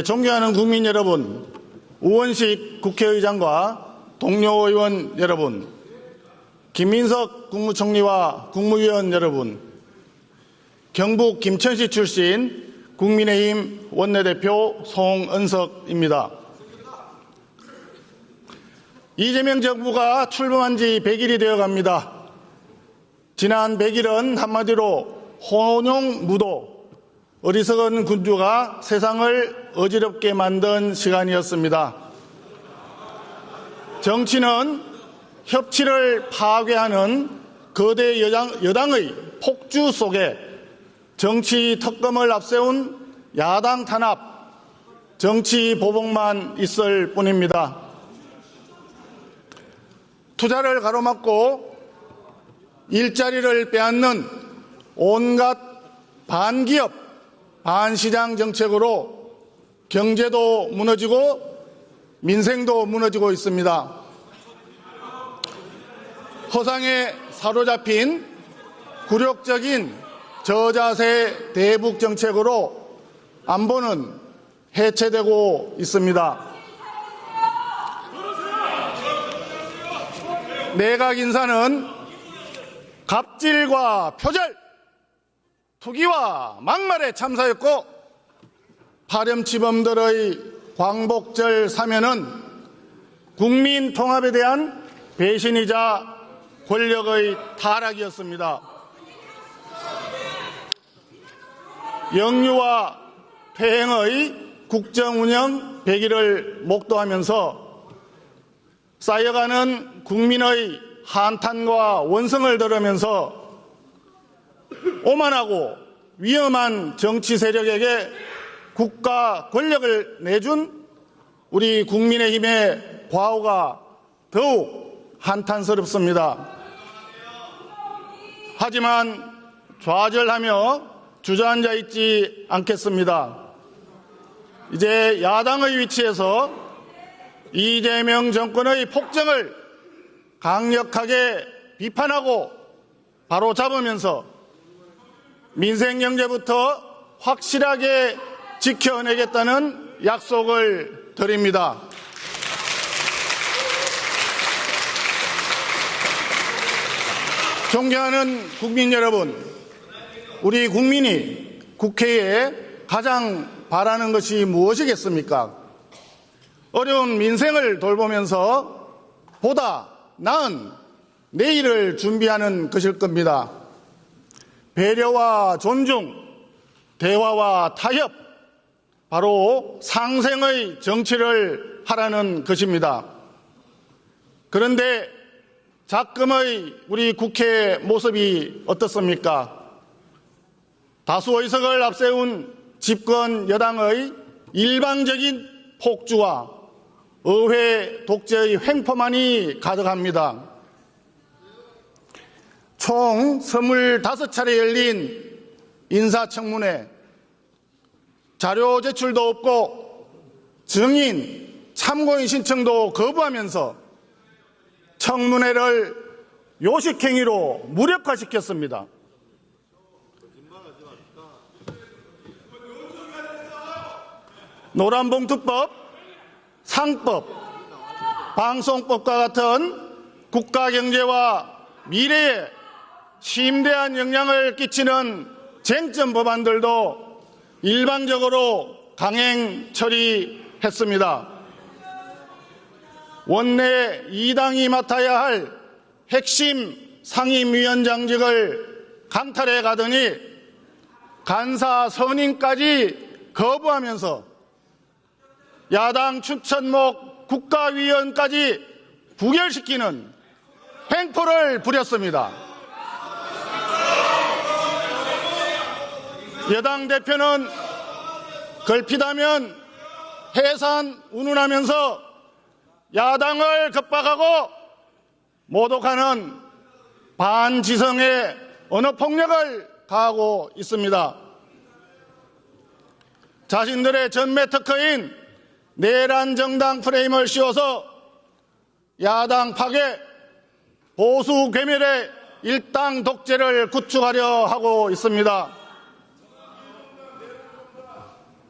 존경하는 국민 여러분, 우원식 국회의장과 동료 의원 여러분, 김민석 국무총리와 국무위원 여러분, 경북 김천시 출신 국민의힘 원내대표 송은석입니다. 이재명 정부가 출범한 지 100일이 되어갑니다. 지난 100일은 한마디로 혼용무도, 어리석은 군주가 세상을 어지럽게 만든 시간이었습니다. 정치는 협치를 파괴하는 거대 여당의 폭주 속에 정치 특검을 앞세운 야당 탄압, 정치 보복만 있을 뿐입니다. 투자를 가로막고 일자리를 빼앗는 온갖 반기업, 반시장 정책으로 경제도 무너지고 민생도 무너지고 있습니다. 허상에 사로잡힌 굴욕적인 저자세 대북 정책으로 안보는 해체되고 있습니다. 내각 인사는 갑질과 표절, 투기와 막말에 참사였고, 파렴치범들의 광복절 사면은 국민 통합에 대한 배신이자 권력의 타락이었습니다. 영유아 퇴행의 국정운영 100일을 목도하면서 쌓여가는 국민의 한탄과 원성을 들으면서 오만하고 위험한 정치 세력에게 국가 권력을 내준 우리 국민의힘의 과오가 더욱 한탄스럽습니다. 하지만 좌절하며 주저앉아 있지 않겠습니다. 이제 야당의 위치에서 이재명 정권의 폭정을 강력하게 비판하고 바로잡으면서 민생 경제부터 확실하게 지켜내겠다는 약속을 드립니다. 존경하는 국민 여러분, 우리 국민이 국회에 가장 바라는 것이 무엇이겠습니까? 어려운 민생을 돌보면서 보다 나은 내일을 준비하는 것일 겁니다. 배려와 존중, 대화와 타협, 바로 상생의 정치를 하라는 것입니다. 그런데 작금의 우리 국회 모습이 어떻습니까? 다수 의석을 앞세운 집권 여당의 일방적인 폭주와 의회 독재의 횡포만이 가득합니다. 총 25차례 열린 인사청문회, 자료 제출도 없고 증인, 참고인 신청도 거부하면서 청문회를 요식행위로 무력화시켰습니다. 노란봉투법, 상법, 방송법과 같은 국가경제와 미래에 심대한 영향을 끼치는 쟁점 법안들도 일방적으로 강행 처리했습니다. 원내 2당이 맡아야 할 핵심 상임위원장직을 강탈해 가더니 간사 선임까지 거부하면서 야당 추천목 국가위원까지 부결시키는 횡포를 부렸습니다. 여당 대표는 걸핏하면 해산 운운하면서 야당을 겁박하고 모독하는 반지성의 언어폭력을 가하고 있습니다. 자신들의 전매 특허인 내란 정당 프레임을 씌워서 야당 파괴, 보수 괴멸의 일당 독재를 구축하려 하고 있습니다.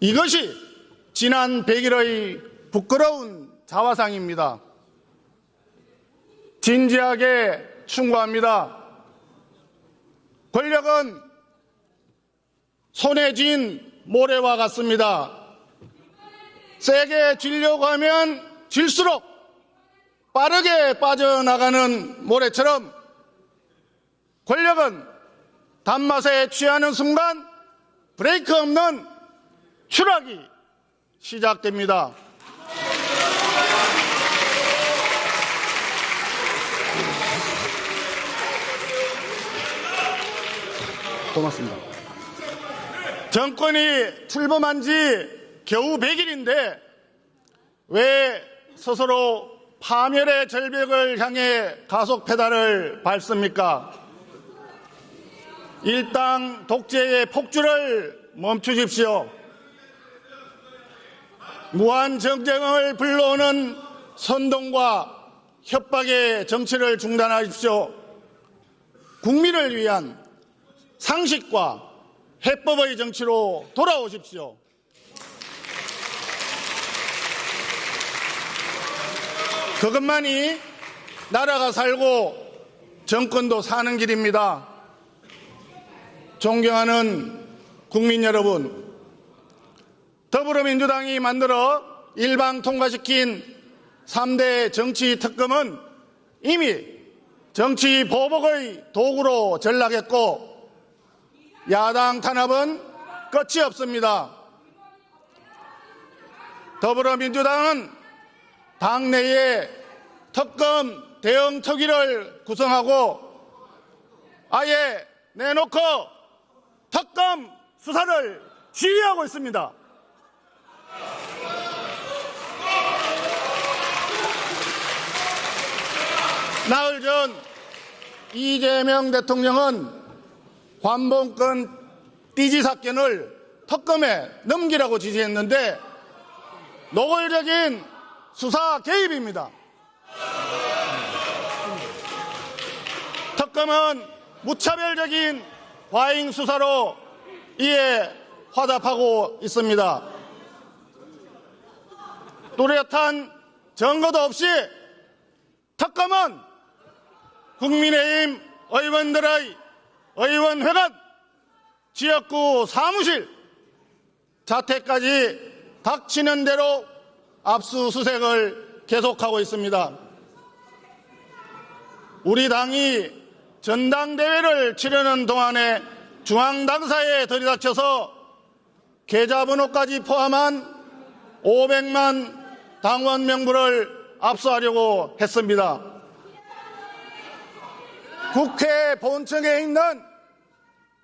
이것이 지난 100일의 부끄러운 자화상입니다. 진지하게 충고합니다. 권력은 손에 쥔 모래와 같습니다. 세게 쥐려고 하면 질수록 빠르게 빠져나가는 모래처럼 권력은 단맛에 취하는 순간 브레이크 없는 추락이 시작됩니다. 고맙습니다. 정권이 출범한 지 겨우 100일인데 왜 스스로 파멸의 절벽을 향해 가속 페달을 밟습니까? 일당 독재의 폭주를 멈추십시오. 무한 정쟁을 불러오는 선동과 협박의 정치를 중단하십시오. 국민을 위한 상식과 해법의 정치로 돌아오십시오. 그것만이 나라가 살고 정권도 사는 길입니다. 존경하는 국민 여러분, 더불어민주당이 만들어 일방 통과시킨 3대 정치 특검은 이미 정치 보복의 도구로 전락했고 야당 탄압은 끝이 없습니다. 더불어민주당은 당내에 특검 대응 특위를 구성하고 아예 내놓고 특검 수사를 지휘하고 있습니다. 나흘 전 이재명 대통령은 관봉권 띠지 사건을 특검에 넘기라고 지시했는데 노골적인 수사 개입입니다. 특검은 무차별적인 과잉 수사로 이에 화답하고 있습니다. 뚜렷한 증거도 없이 특검은 국민의힘 의원들의 의원회관, 지역구 사무실, 자택까지 닥치는 대로 압수수색을 계속하고 있습니다. 우리 당이 전당대회를 치르는 동안에 중앙당사에 들이닥쳐서 계좌번호까지 포함한 500만 당원 명부를 압수하려고 했습니다. 국회 본청에 있는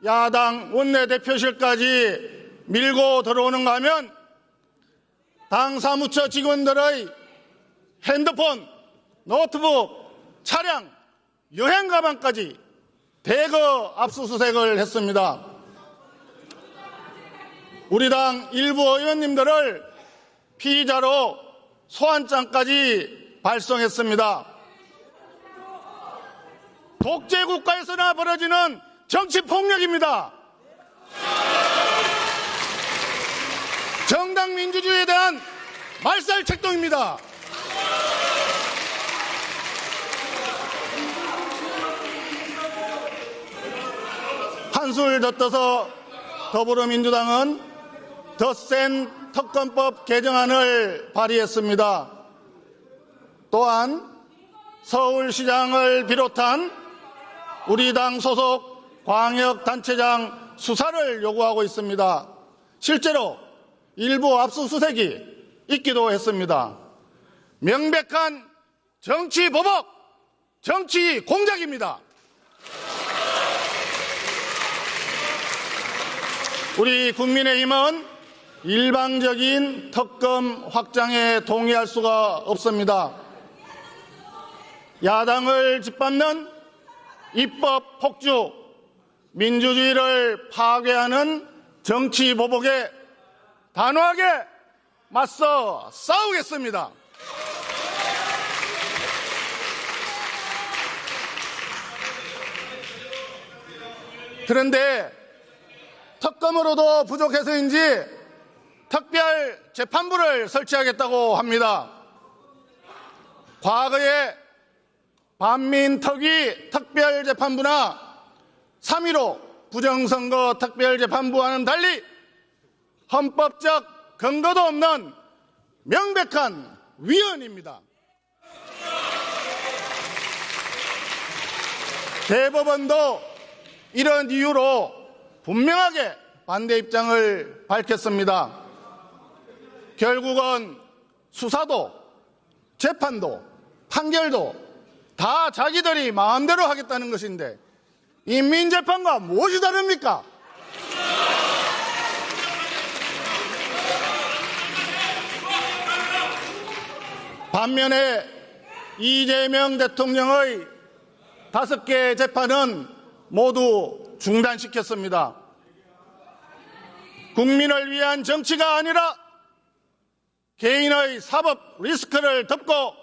야당 원내대표실까지 밀고 들어오는가 하면 당 사무처 직원들의 핸드폰, 노트북, 차량, 여행 가방까지 대거 압수수색을 했습니다. 우리 당 일부 의원님들을 피의자로 소환장까지 발송했습니다. 독재국가에서나 벌어지는 정치폭력입니다. 정당민주주의에 대한 말살책동입니다. 한술 더 떠서 더불어민주당은 더 센 특검법 개정안을 발의했습니다. 또한 서울시장을 비롯한 우리 당 소속 광역단체장 수사를 요구하고 있습니다. 실제로 일부 압수수색이 있기도 했습니다. 명백한 정치 보복, 정치 공작입니다. 우리 국민의힘은 일방적인 특검 확장에 동의할 수가 없습니다. 야당을 짓밟는 입법 폭주, 민주주의를 파괴하는 정치 보복에 단호하게 맞서 싸우겠습니다. 그런데 특검으로도 부족해서인지 특별 재판부를 설치하겠다고 합니다. 과거에 반민특위 특별재판부나 3.15 부정선거 특별재판부와는 달리 헌법적 근거도 없는 명백한 위헌입니다. 대법원도 이런 이유로 분명하게 반대 입장을 밝혔습니다. 결국은 수사도 재판도 판결도 다 자기들이 마음대로 하겠다는 것인데 인민재판과 무엇이 다릅니까? 반면에 이재명 대통령의 5개 재판은 모두 중단시켰습니다. 국민을 위한 정치가 아니라 개인의 사법 리스크를 덮고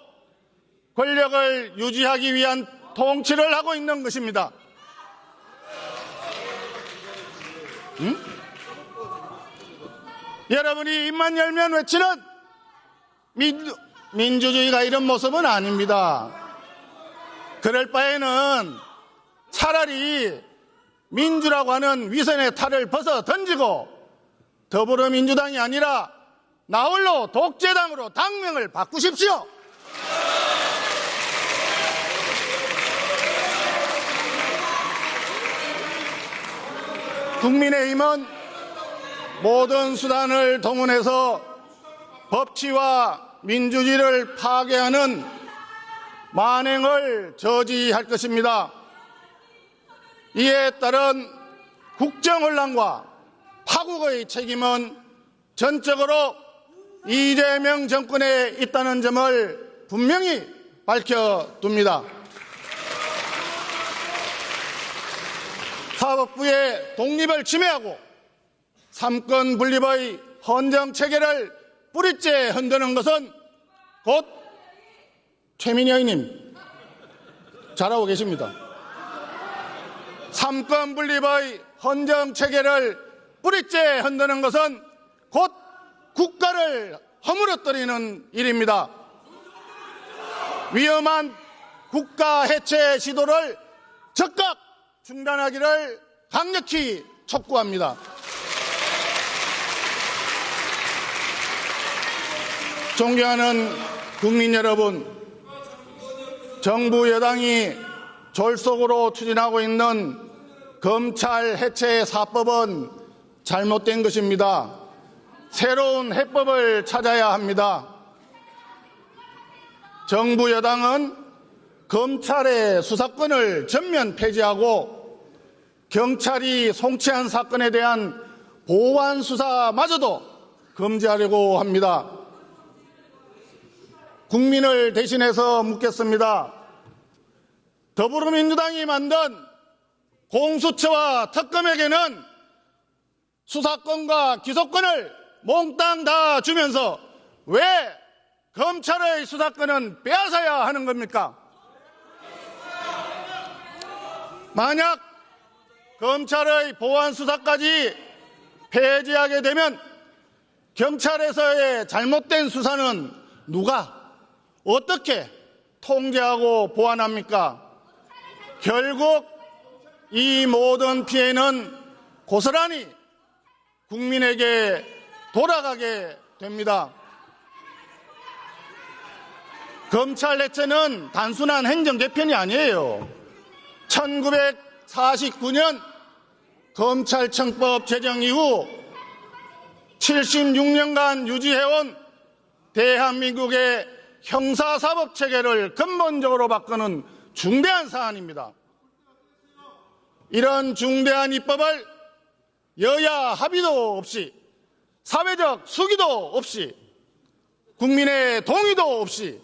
권력을 유지하기 위한 통치를 하고 있는 것입니다. 여러분이 입만 열면 외치는 민주주의가 이런 모습은 아닙니다. 그럴 바에는 차라리 민주라고 하는 위선의 탈을 벗어 던지고 더불어민주당이 아니라 나홀로 독재당으로 당명을 바꾸십시오. 국민의힘은 모든 수단을 동원해서 법치와 민주주의를 파괴하는 만행을 저지할 것입니다. 이에 따른 국정혼란과 파국의 책임은 전적으로 이재명 정권에 있다는 점을 분명히 밝혀둡니다. 사법부의 독립을 침해하고 삼권 분립의 헌정체계를 뿌리째 흔드는 것은 곧 최민희 의원님 잘하고 계십니다. 삼권 분립의 헌정체계를 뿌리째 흔드는 것은 곧 국가를 허물어뜨리는 일입니다. 위험한 국가 해체 시도를 즉각 중단하기를 강력히 촉구합니다. 존경하는 국민 여러분, 정부 여당이 졸속으로 추진하고 있는 검찰 해체 사법은 잘못된 것입니다. 새로운 해법을 찾아야 합니다. 정부 여당은 검찰의 수사권을 전면 폐지하고 경찰이 송치한 사건에 대한 보완 수사마저도 금지하려고 합니다. 국민을 대신해서 묻겠습니다. 더불어민주당이 만든 공수처와 특검에게는 수사권과 기소권을 몽땅 다 주면서 왜 검찰의 수사권은 빼앗아야 하는 겁니까? 만약 검찰의 보완 수사까지 폐지하게 되면 경찰에서의 잘못된 수사는 누가 어떻게 통제하고 보완합니까? 결국 이 모든 피해는 고스란히 국민에게 돌아가게 됩니다. 검찰 해체는 단순한 행정 개편이 아니에요. 1949년 검찰청법 제정 이후 76년간 유지해온 대한민국의 형사사법 체계를 근본적으로 바꾸는 중대한 사안입니다. 이런 중대한 입법을 여야 합의도 없이 사회적 수기도 없이 국민의 동의도 없이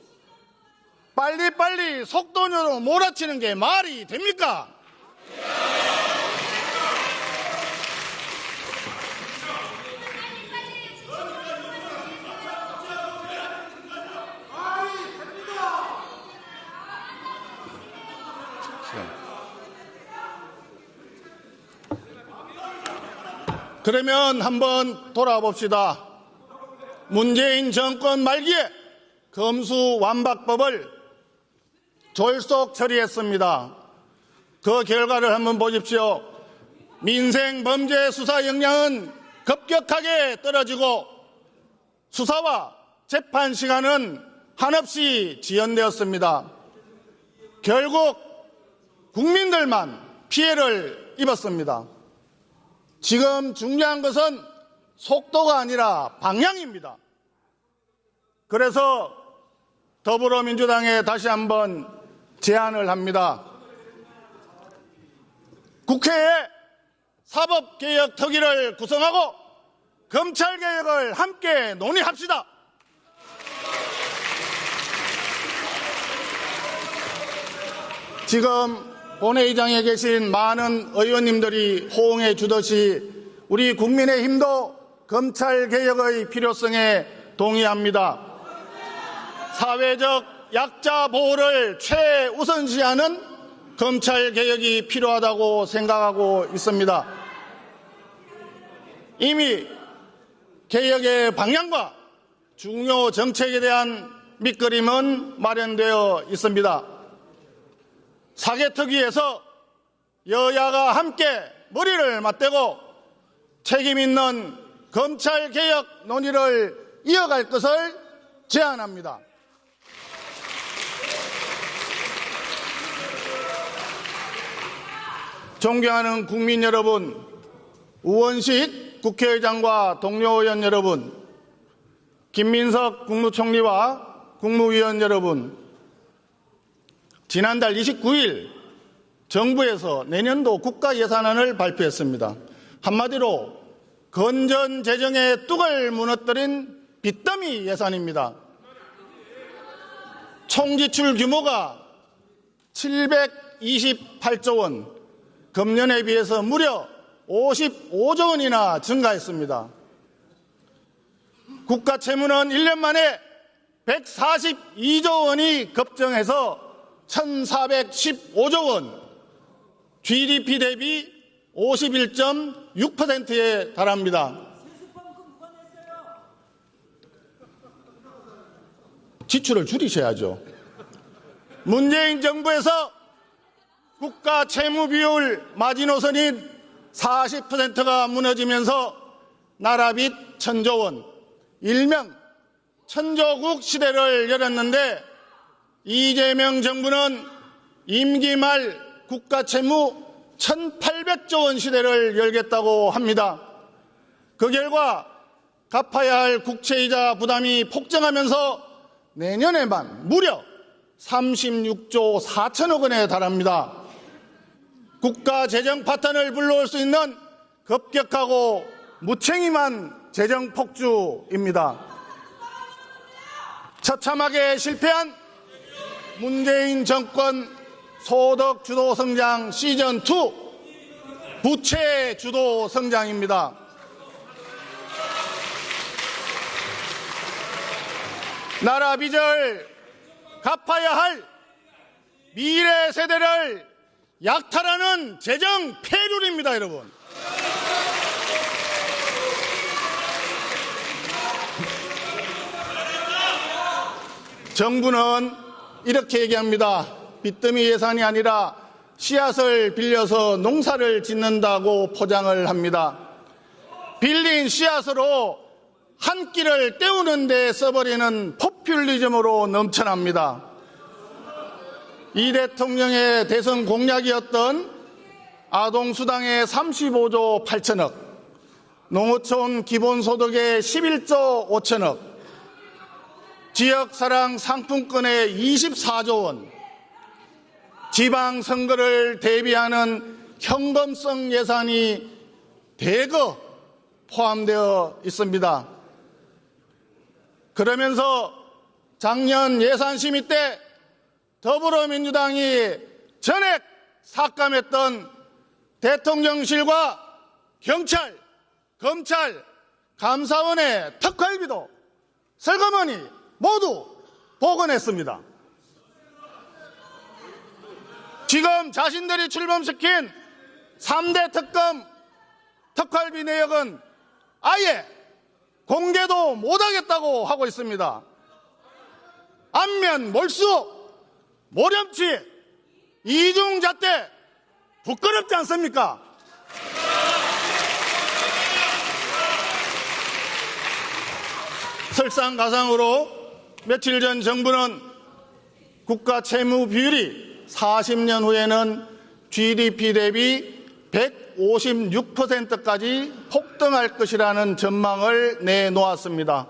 빨리빨리 속도로 몰아치는 게 말이 됩니까? 그러면 한번 돌아봅시다. 문재인 정권 말기에 검수완박법을 졸속 처리했습니다. 그 결과를 한번 보십시오. 민생범죄 수사 역량은 급격하게 떨어지고 수사와 재판 시간은 한없이 지연되었습니다. 결국 국민들만 피해를 입었습니다. 지금 중요한 것은 속도가 아니라 방향입니다. 그래서 더불어민주당에 다시 한번 제안을 합니다. 국회에 사법개혁특위를 구성하고 검찰개혁을 함께 논의합시다. 지금 본회의장에 계신 많은 의원님들이 호응해 주듯이 우리 국민의힘도 검찰개혁의 필요성에 동의합니다. 사회적 약자 보호를 최우선시하는 검찰개혁이 필요하다고 생각하고 있습니다. 이미 개혁의 방향과 중요 정책에 대한 밑그림은 마련되어 있습니다. 사개특위에서 여야가 함께 머리를 맞대고 책임있는 검찰개혁 논의를 이어갈 것을 제안합니다. 존경하는 국민 여러분, 우원식 국회의장과 동료 의원 여러분, 김민석 국무총리와 국무위원 여러분, 지난달 29일 정부에서 내년도 국가예산안을 발표했습니다. 한마디로 건전재정의 뚝을 무너뜨린 빚더미 예산입니다. 총지출 규모가 728조 원, 금년에 비해서 무려 55조 원이나 증가했습니다. 국가 채무는 1년 만에 142조 원이 급증해서 1,415조 원, GDP 대비 51.6%에 달합니다. 지출을 줄이셔야죠. 문재인 정부에서 국가 채무 비율 마지노선인 40%가 무너지면서 나라빚 1,000조 원, 일명 천조국 시대를 열었는데 이재명 정부는 임기 말 국가 채무 1,800조 원 시대를 열겠다고 합니다. 그 결과 갚아야 할 국채이자 부담이 폭증하면서 내년에만 무려 36조 4천억 원에 달합니다. 국가 재정 파탄을 불러올 수 있는 급격하고 무책임한 재정 폭주입니다. 처참하게 실패한 문재인 정권 소득 주도 성장 시즌2 부채 주도 성장입니다. 나라 빚을 갚아야 할 미래 세대를 약탈하는 재정 폐륜입니다, 여러분. 정부는 이렇게 얘기합니다. 빚더미 예산이 아니라 씨앗을 빌려서 농사를 짓는다고 포장을 합니다. 빌린 씨앗으로 한 끼를 때우는 데 써버리는 포퓰리즘으로 넘쳐납니다. 이 대통령의 대선 공약이었던 아동수당의 35조 8천억, 농어촌 기본소득의 11조 5천억, 지역사랑 상품권의 24조 원, 지방선거를 대비하는 현금성 예산이 대거 포함되어 있습니다. 그러면서 작년 예산심의 때 더불어민주당이 전액 삭감했던 대통령실과 경찰, 검찰, 감사원의 특활비도 슬그머니 모두 복원했습니다. 지금 자신들이 출범시킨 3대 특검 특활비 내역은 아예 공개도 못하겠다고 하고 있습니다. 안면, 몰수, 모렴치, 이중잣대 부끄럽지 않습니까? 설상가상으로 며칠 전 정부는 국가 채무 비율이 40년 후에는 GDP 대비 156%까지 폭등할 것이라는 전망을 내놓았습니다.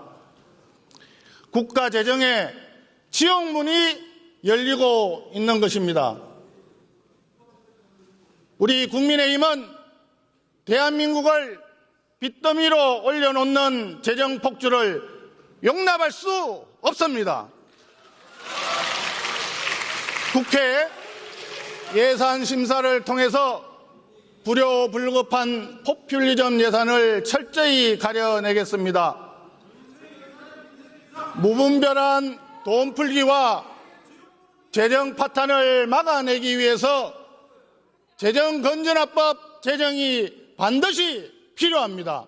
국가 재정에 지옥문이 열리고 있는 것입니다. 우리 국민의힘은 대한민국을 빚더미로 올려놓는 재정 폭주를 용납할 수 없습니다. 국회 예산 심사를 통해서 불효불급한 포퓰리즘 예산을 철저히 가려내겠습니다. 무분별한 돈 풀기와 재정 파탄을 막아내기 위해서 재정건전화법 제정이 반드시 필요합니다.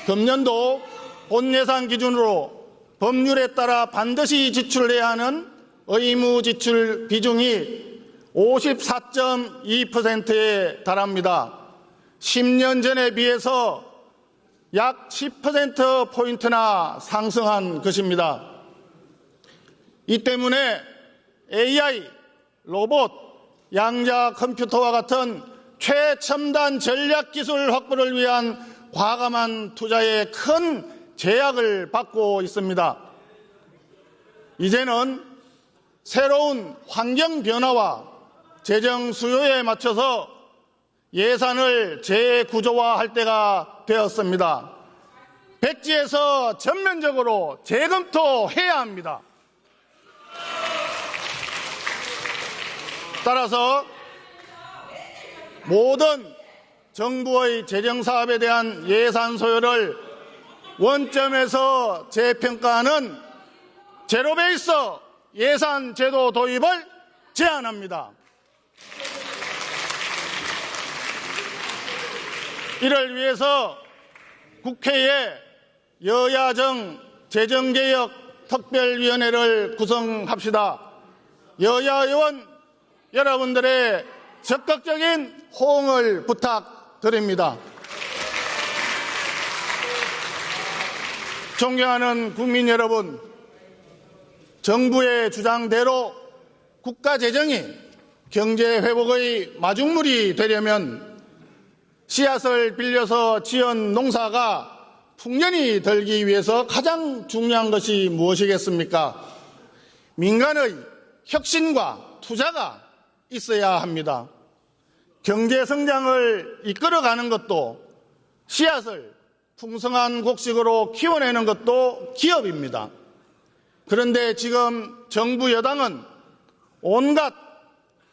금년도 본예산 기준으로 법률에 따라 반드시 지출해야 하는 의무 지출 비중이 54.2%에 달합니다. 10년 전에 비해서 약 10%포인트나 상승한 것입니다. 이 때문에 AI, 로봇, 양자 컴퓨터와 같은 최첨단 전략기술 확보를 위한 과감한 투자에 큰 제약을 받고 있습니다. 이제는 새로운 환경 변화와 재정 수요에 맞춰서 예산을 재구조화할 때가 되었습니다. 백지에서 전면적으로 재검토해야 합니다. 따라서 모든 정부의 재정사업에 대한 예산 소요를 원점에서 재평가하는 제로베이스 예산 제도 도입을 제안합니다. 이를 위해서 국회에 여야정 재정개혁 특별위원회를 구성합시다. 여야 의원 여러분들의 적극적인 호응을 부탁드립니다. 존경하는 국민 여러분, 정부의 주장대로 국가 재정이 경제 회복의 마중물이 되려면 씨앗을 빌려서 지은 농사가 풍년이 들기 위해서 가장 중요한 것이 무엇이겠습니까? 민간의 혁신과 투자가 있어야 합니다. 경제 성장을 이끌어가는 것도 씨앗을 풍성한 곡식으로 키워내는 것도 기업입니다. 그런데 지금 정부 여당은 온갖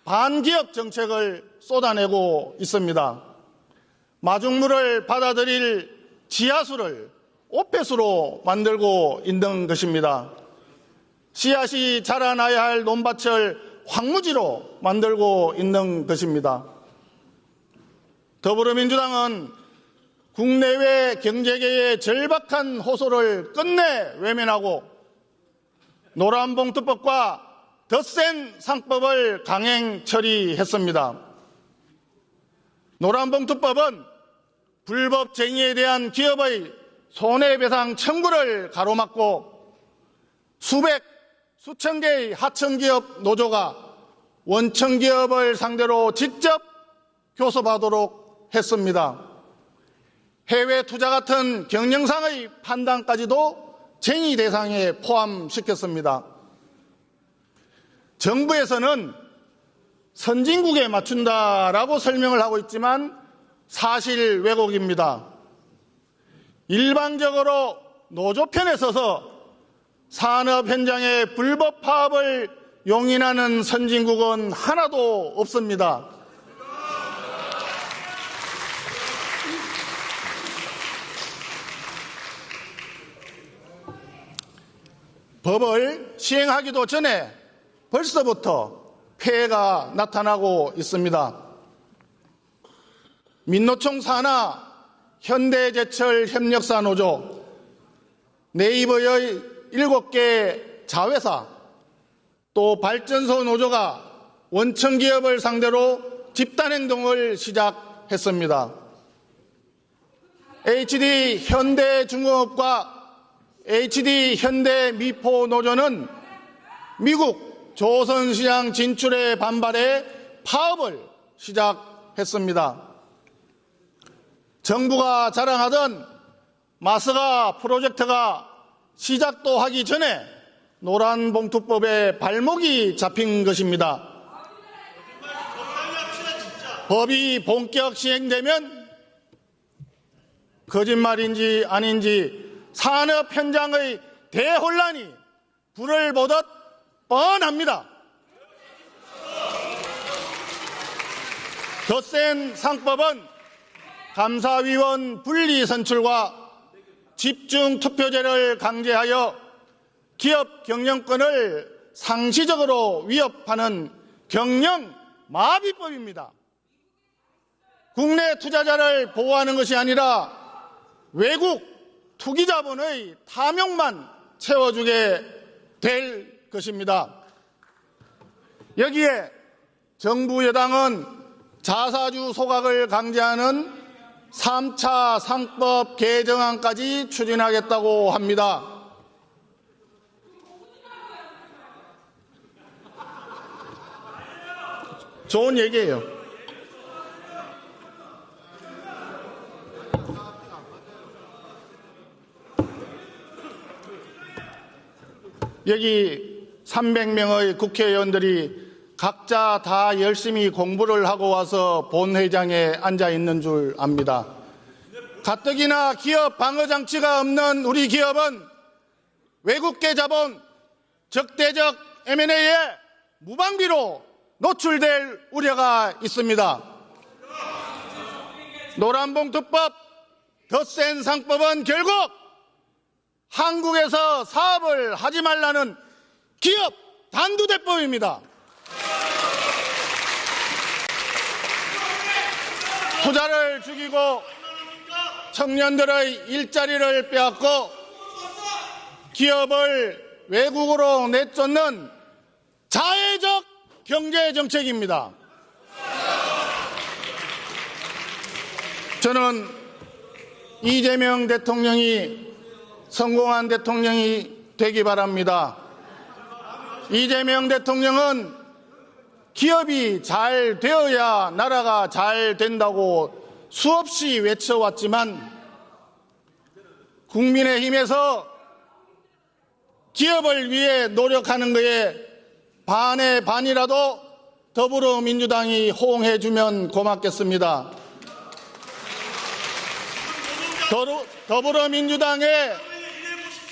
반기업 정책을 쏟아내고 있습니다. 마중물을 받아들일 지하수를 오폐수로 만들고 있는 것입니다. 씨앗이 자라나야 할 논밭을 황무지로 만들고 있는 것입니다. 더불어민주당은 국내외 경제계의 절박한 호소를 끝내 외면하고 노란봉투법과 덧센 상법을 강행 처리했습니다. 노란봉투법은 불법쟁이에 대한 기업의 손해배상 청구를 가로막고 수천 개의 하청기업 노조가 원청기업을 상대로 직접 교섭하도록 했습니다. 해외 투자 같은 경영상의 판단까지도 쟁의 대상에 포함시켰습니다. 정부에서는 선진국에 맞춘다라고 설명을 하고 있지만 사실 왜곡입니다. 일방적으로 노조편에 서서 산업 현장의 불법 파업을 용인하는 선진국은 하나도 없습니다. 법을 시행하기도 전에 벌써부터 폐해가 나타나고 있습니다. 민노총 산하, 현대제철 협력사 노조, 네이버의 7개 자회사, 또 발전소 노조가 원청기업을 상대로 집단행동을 시작했습니다. HD 현대중공업과 HD 현대미포 노조는 미국 조선시장 진출에 반발해 파업을 시작했습니다. 정부가 자랑하던 마스가 프로젝트가 시작도 하기 전에 노란봉투법에 발목이 잡힌 것입니다. 법이 본격 시행되면 거짓말인지 아닌지 산업 현장의 대혼란이 불을 보듯 뻔합니다. 더 센 상법은 감사위원 분리 선출과 집중 투표제를 강제하여 기업 경영권을 상시적으로 위협하는 경영 마비법입니다. 국내 투자자를 보호하는 것이 아니라 외국 투기자본의 탐욕만 채워주게 될 것입니다. 여기에 정부 여당은 자사주 소각을 강제하는 3차 상법 개정안까지 추진하겠다고 합니다. 좋은 얘기예요. 여기 300명의 국회의원들이 각자 다 열심히 공부를 하고 와서 본회의장에 앉아 있는 줄 압니다. 가뜩이나 기업 방어장치가 없는 우리 기업은 외국계 자본, 적대적 M&A에 무방비로 노출될 우려가 있습니다. 노란봉투법, 더 센 상법은 결국 한국에서 사업을 하지 말라는 기업 단두대법입니다. 투자를 죽이고 청년들의 일자리를 빼앗고 기업을 외국으로 내쫓는 자해적 경제정책입니다. 저는 이재명 대통령이 성공한 대통령이 되기 바랍니다. 이재명 대통령은 기업이 잘 되어야 나라가 잘 된다고 수없이 외쳐왔지만 국민의힘에서 기업을 위해 노력하는 것에 반의 반이라도 더불어민주당이 호응해주면 고맙겠습니다. 더불어민주당의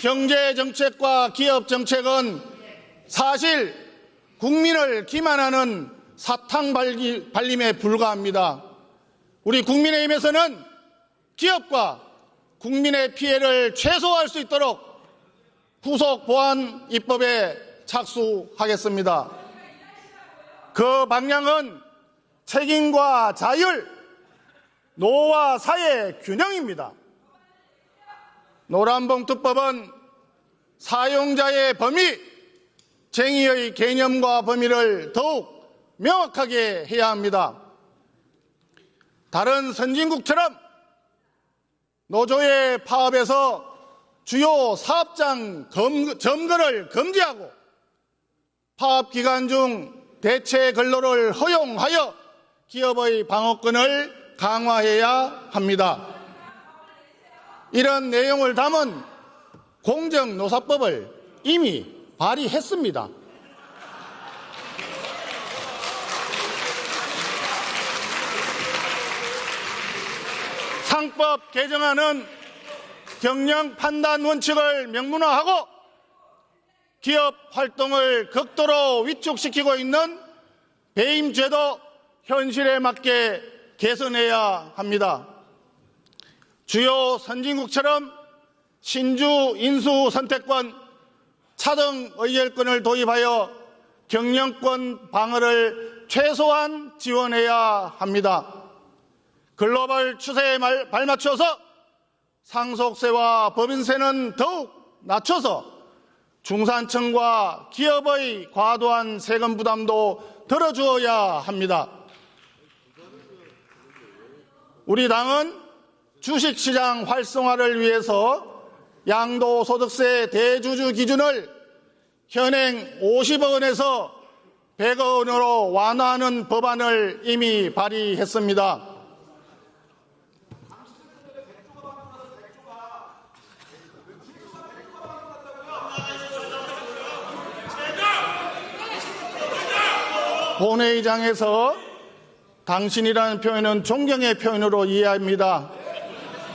경제정책과 기업정책은 사실 국민을 기만하는 사탕 발림에 불과합니다. 우리 국민의힘에서는 기업과 국민의 피해를 최소화할 수 있도록 후속 보안 입법에 착수하겠습니다. 그 방향은 책임과 자율, 노와 사의 균형입니다. 노란봉투법은 사용자의 범위, 쟁의의 개념과 범위를 더욱 명확하게 해야 합니다. 다른 선진국처럼 노조의 파업에서 주요 사업장 점거를 금지하고 파업 기간 중 대체 근로를 허용하여 기업의 방어권을 강화해야 합니다. 이런 내용을 담은 공정노사법을 이미 발의했습니다. 상법 개정안은 경영 판단 원칙을 명문화하고 기업 활동을 극도로 위축시키고 있는 배임제도 현실에 맞게 개선해야 합니다. 주요 선진국처럼 신주 인수 선택권, 차등 의결권을 도입하여 경영권 방어를 최소한 지원해야 합니다. 글로벌 추세에 발맞춰서 상속세와 법인세는 더욱 낮춰서 중산층과 기업의 과도한 세금 부담도 덜어주어야 합니다. 우리 당은 주식시장 활성화를 위해서 양도소득세 대주주 기준을 현행 50억 원에서 100억 원으로 완화하는 법안을 이미 발의했습니다. 본회의장에서 당신이라는 표현은 존경의 표현으로 이해합니다.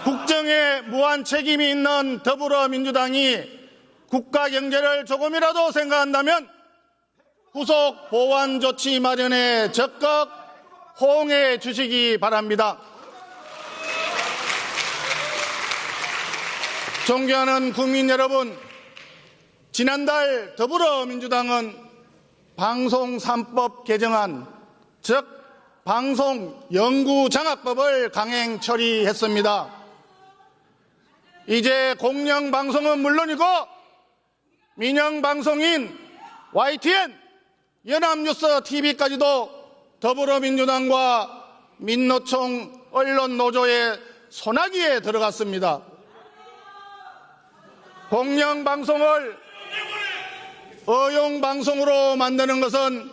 국정에 무한 책임이 있는 더불어민주당이 국가 경제를 조금이라도 생각한다면 후속 보완 조치 마련에 적극 호응해 주시기 바랍니다. 존경하는 국민 여러분, 지난달 더불어민주당은 방송 3법 개정안, 즉 방송연구장악법을 강행 처리했습니다. 이제 공영방송은 물론이고 민영방송인 YTN, 연합뉴스 TV까지도 더불어민주당과 민노총 언론노조의 소나기에 들어갔습니다. 공영방송을 어용방송으로 만드는 것은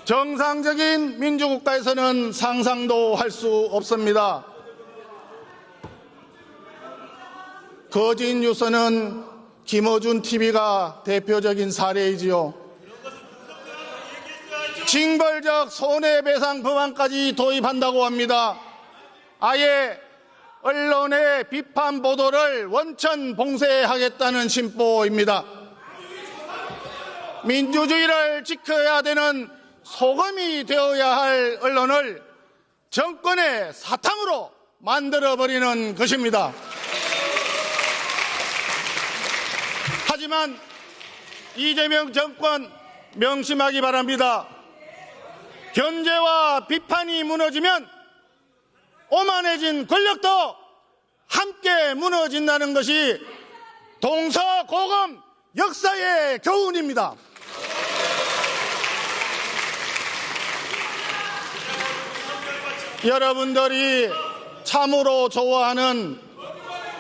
정상적인 민주국가에서는 상상도 할 수 없습니다. 거짓 뉴스는 김어준 TV가 대표적인 사례이지요. 징벌적 손해배상 법안까지 도입한다고 합니다. 아예 언론의 비판 보도를 원천 봉쇄하겠다는 심보입니다. 민주주의를 지켜야 되는 소금이 되어야 할 언론을 정권의 사탕으로 만들어버리는 것입니다. 하지만 이재명 정권 명심하기 바랍니다. 견제와 비판이 무너지면 오만해진 권력도 함께 무너진다는 것이 동서고금 역사의 교훈입니다. 여러분들이 참으로 좋아하는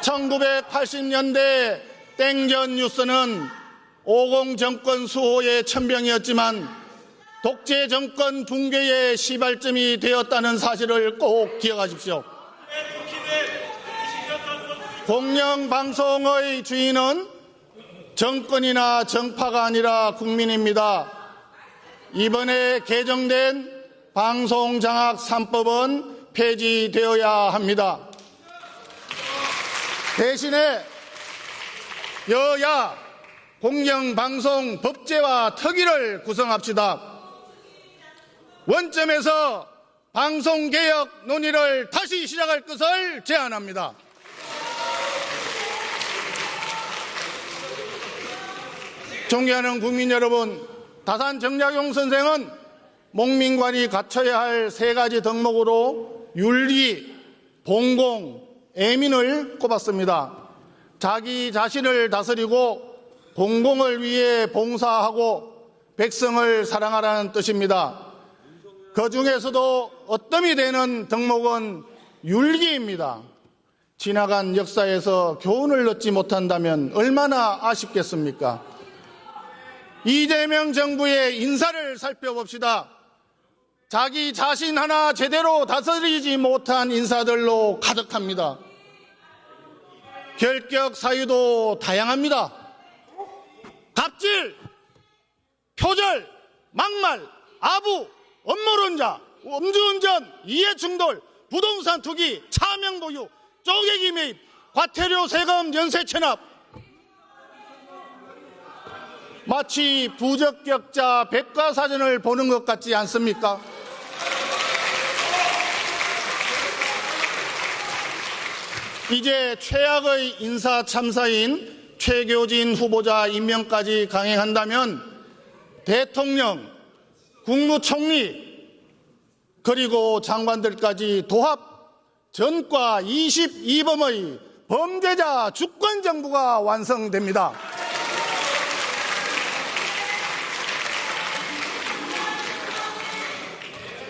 1980년대 땡전 뉴스는 50 정권 수호의 천병이었지만 독재 정권 붕괴의 시발점이 되었다는 사실을 꼭 기억하십시오. 공영방송의 주인은 정권이나 정파가 아니라 국민입니다. 이번에 개정된 방송장악 3법은 폐지되어야 합니다. 대신에 여야 공영방송 법제화 특위를 구성합시다. 원점에서 방송개혁 논의를 다시 시작할 것을 제안합니다. 존경하는 국민 여러분, 다산 정약용 선생은 목민관이 갖춰야 할 3가지 덕목으로 윤리, 봉공, 애민을 꼽았습니다. 자기 자신을 다스리고 공공을 위해 봉사하고 백성을 사랑하라는 뜻입니다. 그 중에서도 어뜸이 되는 덕목은 윤리입니다. 지나간 역사에서 교훈을 얻지 못한다면 얼마나 아쉽겠습니까? 이재명 정부의 인사를 살펴봅시다. 자기 자신 하나 제대로 다스리지 못한 인사들로 가득합니다. 결격 사유도 다양합니다. 갑질, 표절, 막말, 아부, 업무론자, 음주운전, 이해충돌, 부동산 투기, 차명보유, 쪼개기 매입, 과태료 세금 연쇄 체납. 마치 부적격자 백과사전을 보는 것 같지 않습니까? 이제 최악의 인사 참사인 최교진 후보자 임명까지 강행한다면 대통령, 국무총리, 그리고 장관들까지 도합 전과 22범의 범죄자 주권정부가 완성됩니다.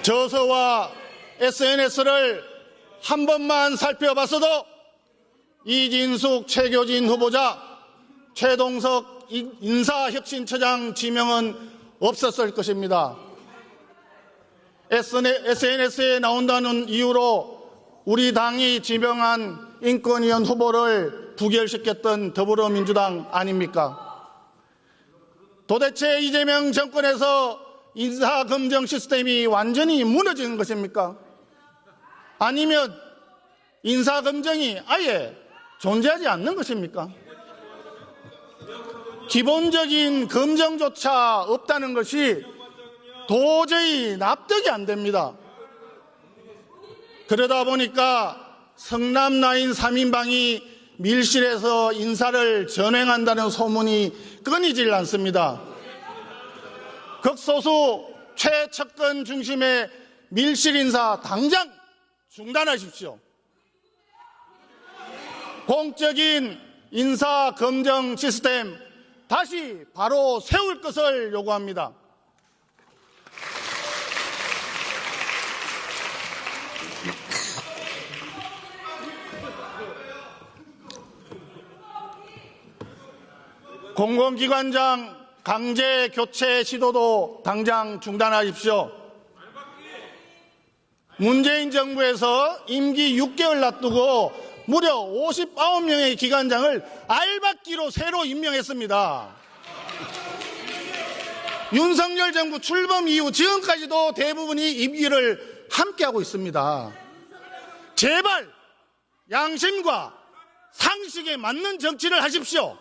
저서와 SNS를 한 번만 살펴봤어도 이진숙, 최교진 후보자, 최동석 인사혁신처장 지명은 없었을 것입니다. SNS에 나온다는 이유로 우리 당이 지명한 인권위원 후보를 부결시켰던 더불어민주당 아닙니까? 도대체 이재명 정권에서 인사검증 시스템이 완전히 무너진 것입니까? 아니면 인사검증이 아예 존재하지 않는 것입니까? 기본적인 검증조차 없다는 것이 도저히 납득이 안 됩니다. 그러다 보니까 성남라인 3인방이 밀실에서 인사를 전횡한다는 소문이 끊이질 않습니다. 극소수 최측근 중심의 밀실 인사 당장 중단하십시오. 공적인 인사 검증 시스템 다시 바로 세울 것을 요구합니다. 공공기관장 강제 교체 시도도 당장 중단하십시오. 문재인 정부에서 임기 6개월 놔두고 무려 59명의 기관장을 알박기로 새로 임명했습니다. 윤석열 정부 출범 이후 지금까지도 대부분이 임기를 함께하고 있습니다. 제발 양심과 상식에 맞는 정치를 하십시오.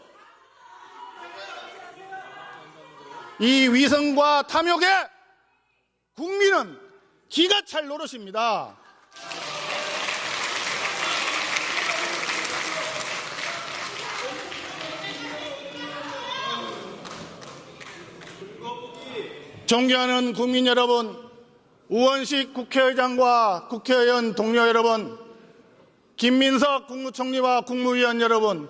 이 위선과 탐욕에 국민은 기가 찰 노릇입니다. 존경하는 국민 여러분, 우원식 국회의장과 국회의원 동료 여러분, 김민석 국무총리와 국무위원 여러분,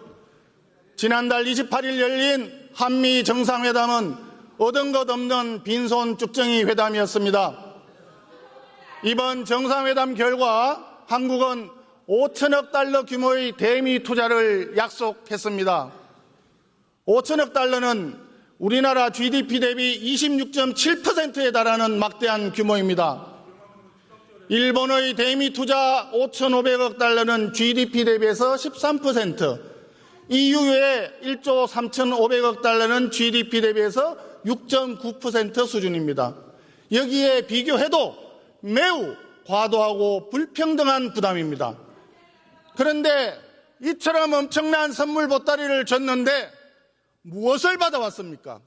지난달 28일 열린 한미 정상회담은 얻은 것 없는 빈손 쭉정이 회담이었습니다. 이번 정상회담 결과 한국은 5천억 달러 규모의 대미 투자를 약속했습니다. 5천억 달러는 우리나라 GDP 대비 26.7%에 달하는 막대한 규모입니다. 일본의 대미 투자 5,500억 달러는 GDP 대비해서 13%, EU의 1조 3,500억 달러는 GDP 대비해서 6.9% 수준입니다. 여기에 비교해도 매우 과도하고 불평등한 부담입니다. 그런데 이처럼 엄청난 선물 보따리를 줬는데 무엇을 받아왔습니까?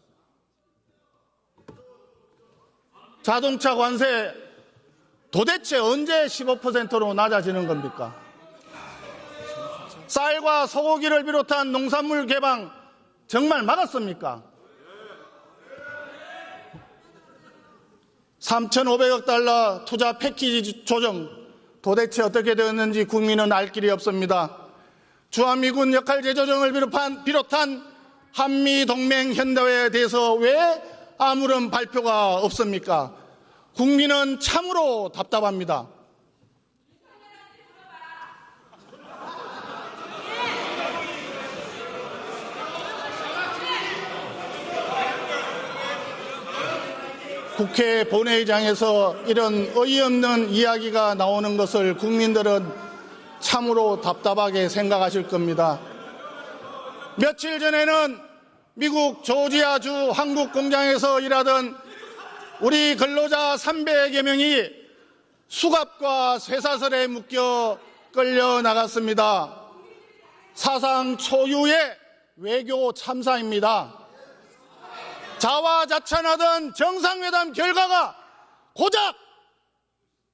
자동차 관세 도대체 언제 15%로 낮아지는 겁니까? 쌀과 소고기를 비롯한 농산물 개방 정말 막았습니까? 3,500억 달러 투자 패키지 조정 도대체 어떻게 되었는지 국민은 알 길이 없습니다. 주한미군 역할 재조정을 비롯한 한미동맹 현대화에 대해서 왜 아무런 발표가 없습니까? 국민은 참으로 답답합니다. 국회 본회의장에서 이런 어이없는 이야기가 나오는 것을 국민들은 참으로 답답하게 생각하실 겁니다. 며칠 전에는 미국 조지아주 한국 공장에서 일하던 우리 근로자 300여 명이 수갑과 쇠사슬에 묶여 끌려 나갔습니다. 사상 초유의 외교 참사입니다. 자화자찬하던 정상회담 결과가 고작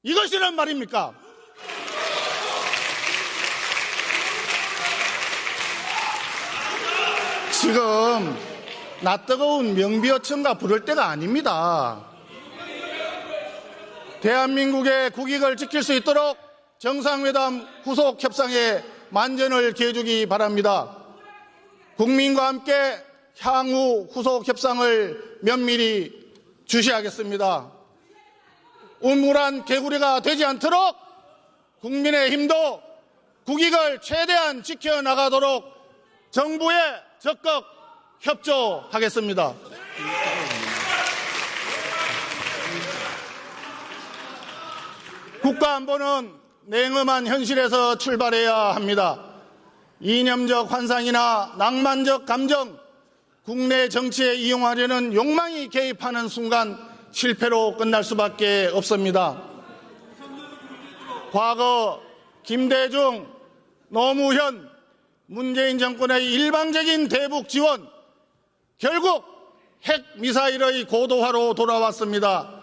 이것이란 말입니까? 지금 낯뜨거운 명비어천가 부를 때가 아닙니다. 대한민국의 국익을 지킬 수 있도록 정상회담 후속 협상에 만전을 기해주기 바랍니다. 국민과 함께 향후 후속 협상을 면밀히 주시하겠습니다. 우물한 개구리가 되지 않도록 국민의힘도 국익을 최대한 지켜나가도록 정부에 적극 협조하겠습니다. 국가안보는 냉엄한 현실에서 출발해야 합니다. 이념적 환상이나 낭만적 감정, 국내 정치에 이용하려는 욕망이 개입하는 순간 실패로 끝날 수밖에 없습니다. 과거 김대중, 노무현, 문재인 정권의 일방적인 대북 지원, 결국 핵미사일의 고도화로 돌아왔습니다.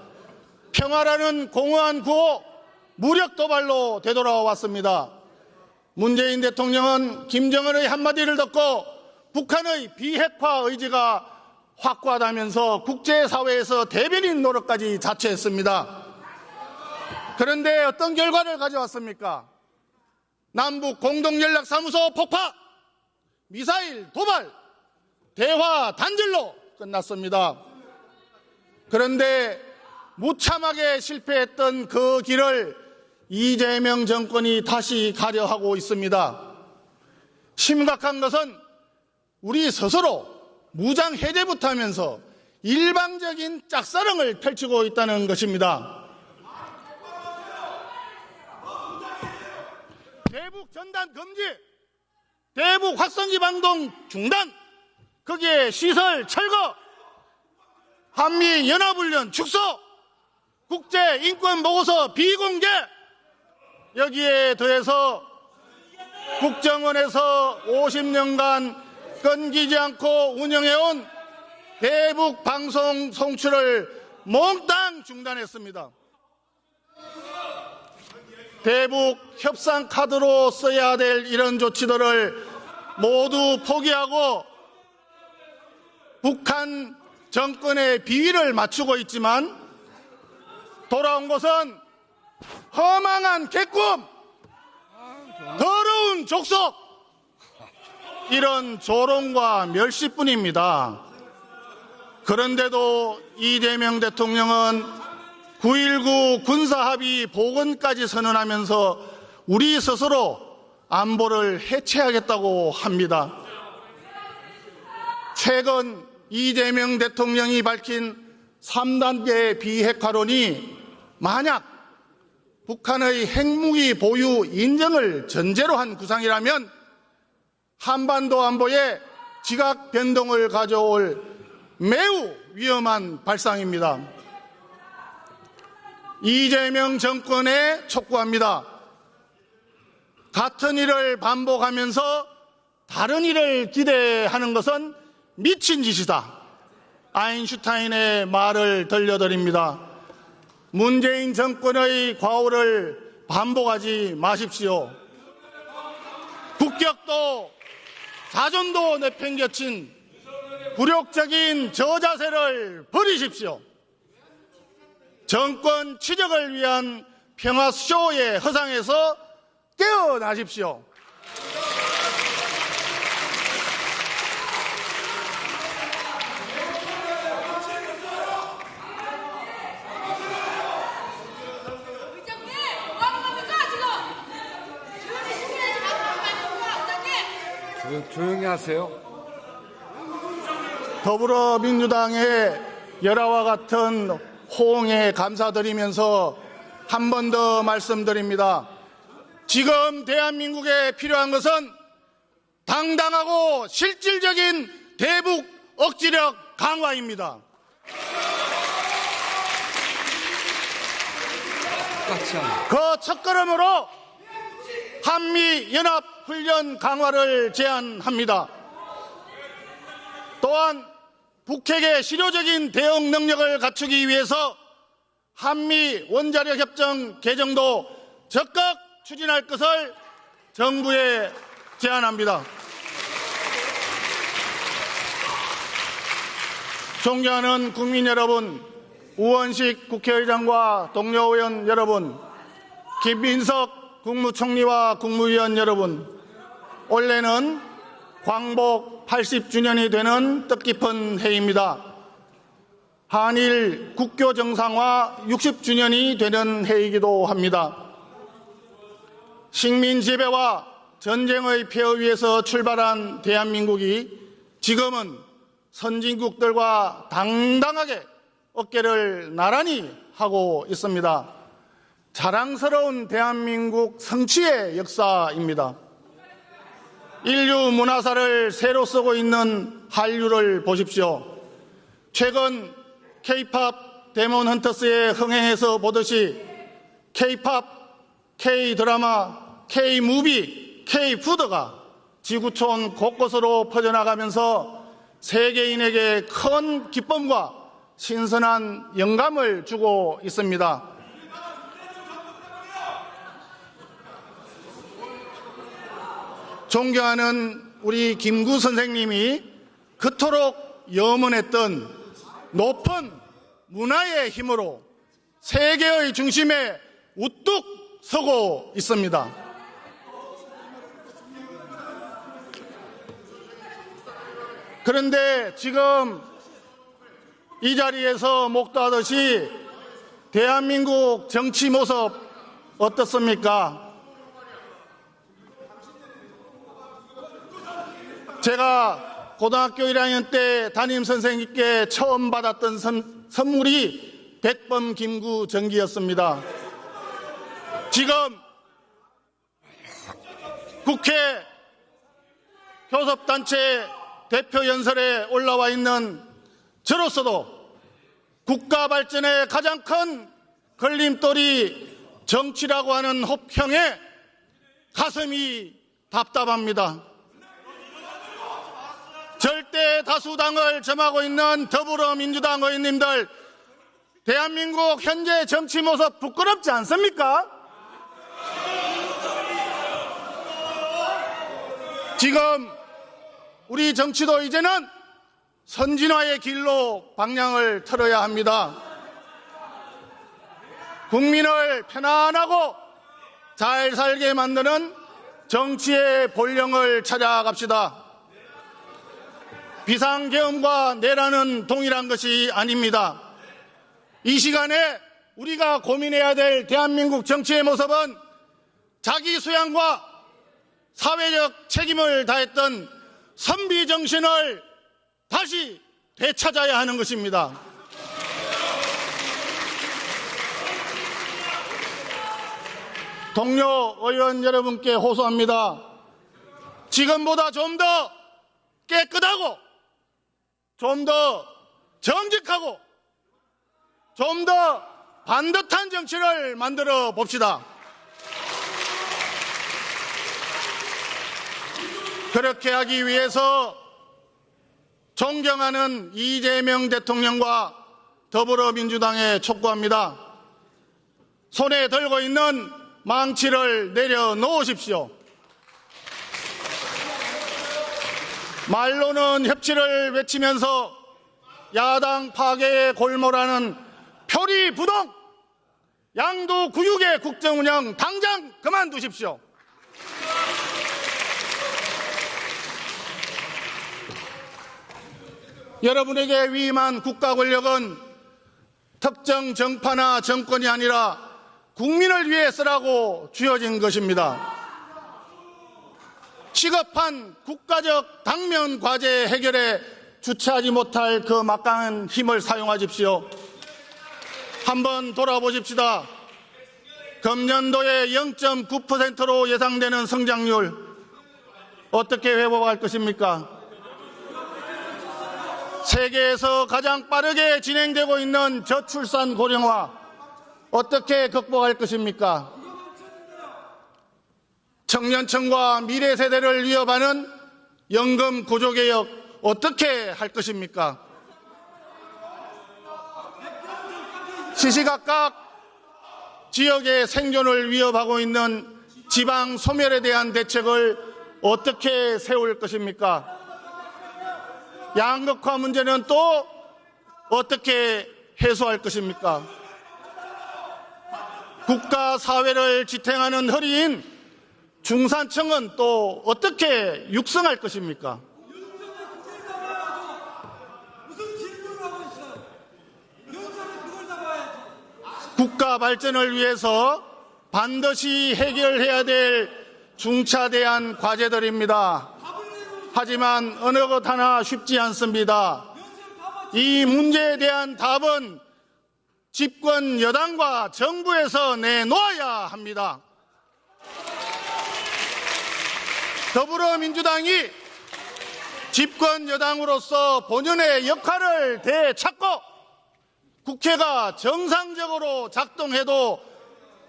평화라는 공허한 구호, 무력 도발로 되돌아왔습니다. 문재인 대통령은 김정은의 한마디를 듣고 북한의 비핵화 의지가 확고하다면서 국제사회에서 대변인 노릇까지 자처했습니다. 그런데 어떤 결과를 가져왔습니까? 남북 공동연락사무소 폭파, 미사일 도발, 대화 단절로 끝났습니다. 그런데 무참하게 실패했던 그 길을 이재명 정권이 다시 가려 하고 있습니다. 심각한 것은 우리 스스로 무장 해제부터 하면서 일방적인 짝사랑을 펼치고 있다는 것입니다. 대북 전단 금지, 대북 확성기 방동 중단, 거기에 시설 철거, 한미 연합훈련 축소, 국제인권보고서 비공개, 여기에 더해서 국정원에서 50년간 끊기지 않고 운영해온 대북 방송 송출을 몽땅 중단했습니다. 대북 협상 카드로 써야 될 이런 조치들을 모두 포기하고 북한 정권의 비위를 맞추고 있지만 돌아온 것은 허망한 개꿈, 더러운 족속, 이런 조롱과 멸시뿐입니다. 그런데도 이재명 대통령은 9.19 군사합의 복원까지 선언하면서 우리 스스로 안보를 해체하겠다고 합니다. 최근 이재명 대통령이 밝힌 3단계 비핵화론이 만약 북한의 핵무기 보유 인정을 전제로 한 구상이라면 한반도 안보에 지각 변동을 가져올 매우 위험한 발상입니다. 이재명 정권에 촉구합니다. 같은 일을 반복하면서 다른 일을 기대하는 것은 미친 짓이다. 아인슈타인의 말을 들려드립니다. 문재인 정권의 과오를 반복하지 마십시오. 국격도 자존도 내팽겨친 굴욕적인 저자세를 버리십시오. 정권 취적을 위한 평화쇼의 허상에서 깨어나십시오. 조용히 하세요. 더불어민주당의 열화와 같은 호응에 감사드리면서 한 번 더 말씀드립니다. 지금 대한민국에 필요한 것은 당당하고 실질적인 대북 억지력 강화입니다. 그 첫걸음으로 한미연합훈련 강화를 제안합니다. 또한 북핵의 실효적인 대응 능력을 갖추기 위해서 한미 원자력 협정 개정도 적극 추진할 것을 정부에 제안합니다. 존경하는 국민 여러분, 우원식 국회의장과 동료 의원 여러분, 김민석 국무총리와 국무위원 여러분, 올해는 광복 80주년이 되는 뜻깊은 해입니다. 한일 국교 정상화 60주년이 되는 해이기도 합니다. 식민 지배와 전쟁의 폐허 위에서 출발한 대한민국이 지금은 선진국들과 당당하게 어깨를 나란히 하고 있습니다. 자랑스러운 대한민국 성취의 역사입니다. 인류 문화사를 새로 쓰고 있는 한류를 보십시오. 최근 K-팝 데몬 헌터스의 흥행에서 보듯이 K-팝, K-드라마, K-무비, K-푸드가 지구촌 곳곳으로 퍼져나가면서 세계인에게 큰 기쁨과 신선한 영감을 주고 있습니다. 존경하는 우리 김구 선생님이 그토록 염원했던 높은 문화의 힘으로 세계의 중심에 우뚝 서고 있습니다. 그런데 지금 이 자리에서 목도하듯이 대한민국 정치 모습 어떻습니까? 제가 고등학교 1학년 때 담임 선생님께 처음 받았던 선물이 백범 김구 전기였습니다. 지금 국회 교섭단체 대표 연설에 올라와 있는 저로서도 국가 발전의 가장 큰 걸림돌이 정치라고 하는 혹평에 가슴이 답답합니다. 절대 다수당을 점하고 있는 더불어민주당 의원님들, 대한민국 현재 정치 모습 부끄럽지 않습니까? 지금 우리 정치도 이제는 선진화의 길로 방향을 틀어야 합니다. 국민을 편안하고 잘 살게 만드는 정치의 본령을 찾아갑시다. 비상계엄과 내란은 동일한 것이 아닙니다. 이 시간에 우리가 고민해야 될 대한민국 정치의 모습은 자기 수양과 사회적 책임을 다했던 선비 정신을 다시 되찾아야 하는 것입니다. 동료 의원 여러분께 호소합니다. 지금보다 좀 더 깨끗하고 좀 더 정직하고 좀 더 반듯한 정치를 만들어 봅시다. 그렇게 하기 위해서 존경하는 이재명 대통령과 더불어민주당에 촉구합니다. 손에 들고 있는 망치를 내려놓으십시오. 말로는 협치를 외치면서 야당 파괴에 골몰하는 표리부동 양도구육의 국정운영 당장 그만두십시오. 여러분에게 위임한 국가 권력은 특정 정파나 정권이 아니라 국민을 위해 쓰라고 주어진 것입니다. 시급한 국가적 당면 과제 해결에 주체하지 못할 그 막강한 힘을 사용하십시오. 한번 돌아보십시다. 금년도에 0.9%로 예상되는 성장률 어떻게 회복할 것입니까? 세계에서 가장 빠르게 진행되고 있는 저출산 고령화 어떻게 극복할 것입니까? 청년층과 미래 세대를 위협하는 연금 구조개혁 어떻게 할 것입니까? 시시각각 지역의 생존을 위협하고 있는 지방 소멸에 대한 대책을 어떻게 세울 것입니까? 양극화 문제는 또 어떻게 해소할 것입니까? 국가 사회를 지탱하는 허리인 중산층은 또 어떻게 육성할 것입니까? 국가 발전을 위해서 반드시 해결해야 될 중차대한 과제들입니다. 하지만 어느 것 하나 쉽지 않습니다. 이 문제에 대한 답은 집권 여당과 정부에서 내놓아야 합니다. 더불어민주당이 집권 여당으로서 본연의 역할을 되찾고 국회가 정상적으로 작동해도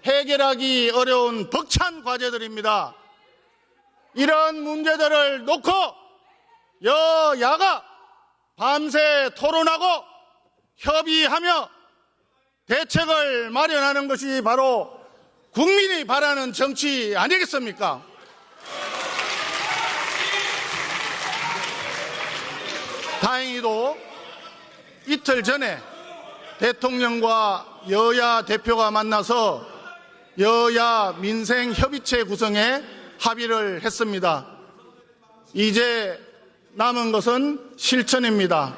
해결하기 어려운 벅찬 과제들입니다. 이런 문제들을 놓고 여야가 밤새 토론하고 협의하며 대책을 마련하는 것이 바로 국민이 바라는 정치 아니겠습니까? 다행히도 이틀 전에 대통령과 여야 대표가 만나서 여야 민생협의체 구성에 합의를 했습니다. 이제 남은 것은 실천입니다.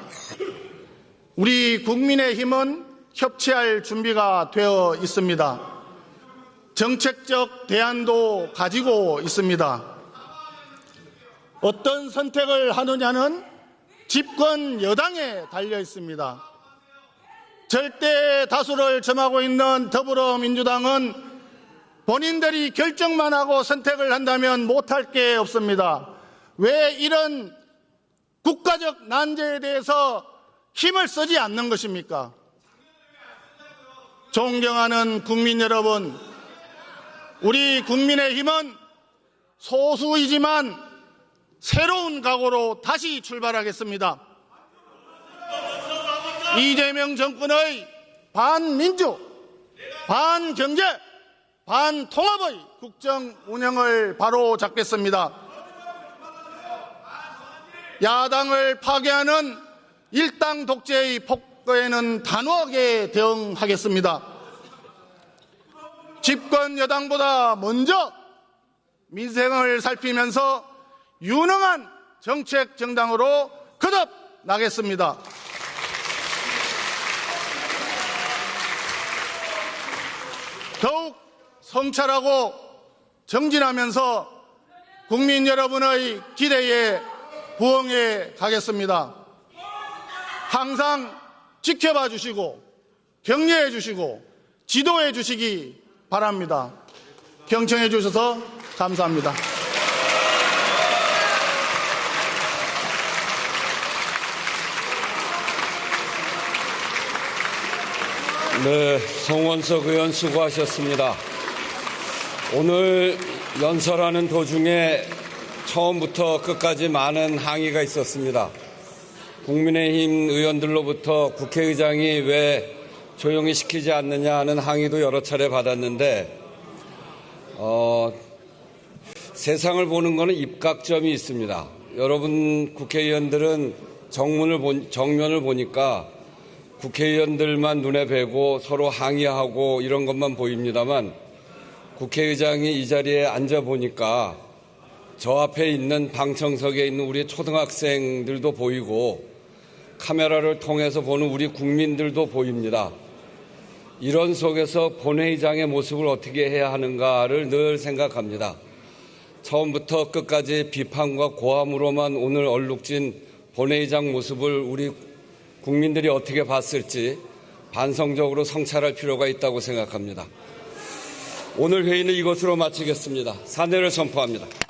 우리 국민의힘은 협치할 준비가 되어 있습니다. 정책적 대안도 가지고 있습니다. 어떤 선택을 하느냐는 집권 여당에 달려 있습니다. 절대 다수를 점하고 있는 더불어민주당은 본인들이 결정만 하고 선택을 한다면 못할 게 없습니다. 왜 이런 국가적 난제에 대해서 힘을 쓰지 않는 것입니까? 존경하는 국민 여러분, 우리 국민의힘은 소수이지만 새로운 각오로 다시 출발하겠습니다. 이재명 정권의 반민주, 반경제, 반통합의 국정 운영을 바로 잡겠습니다. 야당을 파괴하는 일당 독재의 폭거에는 단호하게 대응하겠습니다. 집권 여당보다 먼저 민생을 살피면서 유능한 정책 정당으로 거듭 나겠습니다. 더욱 성찰하고 정진하면서 국민 여러분의 기대에 부응해 가겠습니다. 항상 지켜봐 주시고 격려해 주시고 지도해 주시기 바랍니다. 경청해 주셔서 감사합니다. 네, 송원석 의원 수고하셨습니다. 오늘 연설하는 도중에 처음부터 끝까지 많은 항의가 있었습니다. 국민의힘 의원들로부터 국회의장이 왜 조용히 시키지 않느냐 하는 항의도 여러 차례 받았는데 세상을 보는 것은 입각점이 있습니다. 여러분 국회의원들은 정면을 보니까 국회의원들만 눈에 뵈고 서로 항의하고 이런 것만 보입니다만 국회의장이 이 자리에 앉아보니까 저 앞에 있는 방청석에 있는 우리 초등학생들도 보이고 카메라를 통해서 보는 우리 국민들도 보입니다. 이런 속에서 본회의장의 모습을 어떻게 해야 하는가를 늘 생각합니다. 처음부터 끝까지 비판과 고함으로만 오늘 얼룩진 본회의장 모습을 우리 국민들이 어떻게 봤을지 반성적으로 성찰할 필요가 있다고 생각합니다. 오늘 회의는 이것으로 마치겠습니다. 사내를 선포합니다.